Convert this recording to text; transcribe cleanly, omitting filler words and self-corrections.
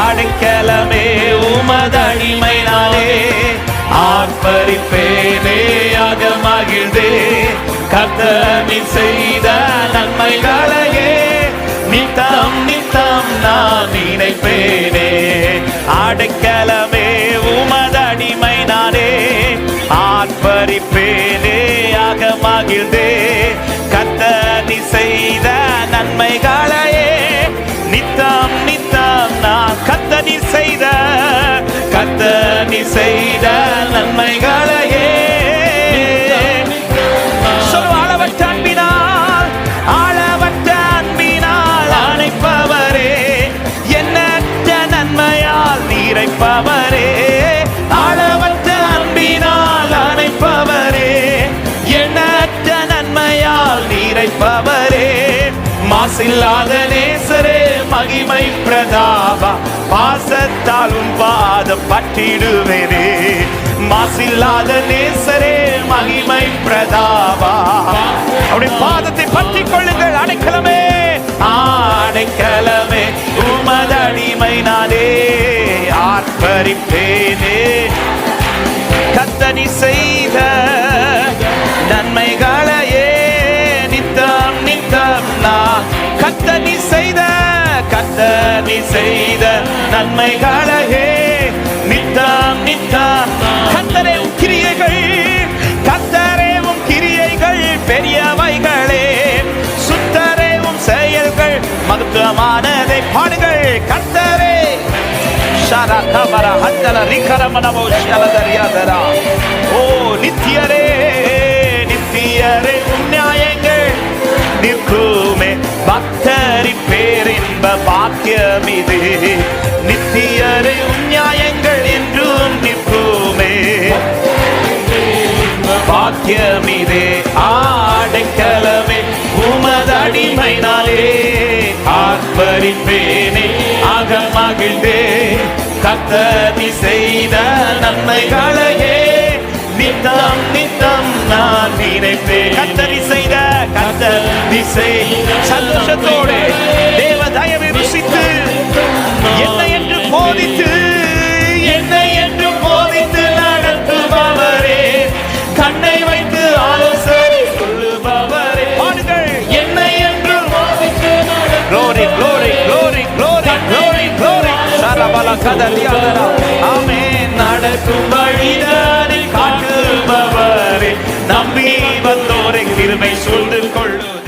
அடைக்கலமே உமதடிமை நானே. ஆர்ப்பரிப்பேனே ஆக மகிழ்ந்தே கர்த்தர் செய்த நன்மைகளையே நித்தம் நித்தம் நான் நினைப்பேனே. அடைக்கலமே உமதடிமை நானே. ஆர்ப்பரிப்பேனே ஆக மகிழ்ந்தே கர்த்தர் செய்த நன்மைகளையே நித்தம் நித்தம் நான் கர்த்தர் செய்த நன்மைகளையே. அளவற்ற அன்பினால் அணைப்பவரே, எண்ணற்ற நன்மையால் நிறைப்பவரே. அளவற்ற அன்பினால் அணைப்பவரே, எண்ணற்ற நன்மையால் நிறைப்பவரே. மாசில்லாத நேசரே மகிமை பிரதாபா, பாசத்தால் உன் பாதம் பற்றிடுவேனே. மாசில்லாத நேசரே மகிமை பிரதாபா, அவருடைய பாதத்தை பற்றிக் கொள்ளுங்கள். அடைக்கலமே அடைக்கலமே உமதடிமை நானே. ஆர்ப்பரிப்பேனே கர்த்தர் செய்த நன்மைகளையே நித்தம் நித்தம் நான் கர்த்தர் செய்த நன்மைகளையே நித்தம் நித்தம். கர்த்தரே உம் கிரியைகள் பெரியவைகளே, சுத்தரே உம் செயல்கள் மகத்துவமானதை பாடுங்கள். கர்த்தரே ஓ நித்தியரே நித்தியரே உம் நியாயங்கள் நிற்குமே. பக்தரின் பேரின்ப பாக்கியம் இது. நித்தியரே உம் நியாயங்கள் என்றும் நிற்குமே. பாக்கியம் இதே. அடைக்கலமே உமதடிமை நானே. ஆர்ப்பரிப்பேனே ஆக மகிழ்ந்தே கர்த்தர் செய்த நன்மைகளையே நித்தம் நித்தம் நான் நினைப்பேன். கர்த்தர் சந்தோஷத்தோடு தேவ தயவை ருசித்து என்னை என்று போதித்து நடத்துபவரே, கண்ணை வைத்து ஆலோசனை சொல்லுபவரே. பாடுங்கள். என்னை என்று glory glory glory glory glory glory சரபல கதலியாதரா. ஆமென். நடக்கும் வழிதானே காட்டுபவரே, நம்பி வந்தோரை கிருபை சூழ்ந்து கொள்ளும்.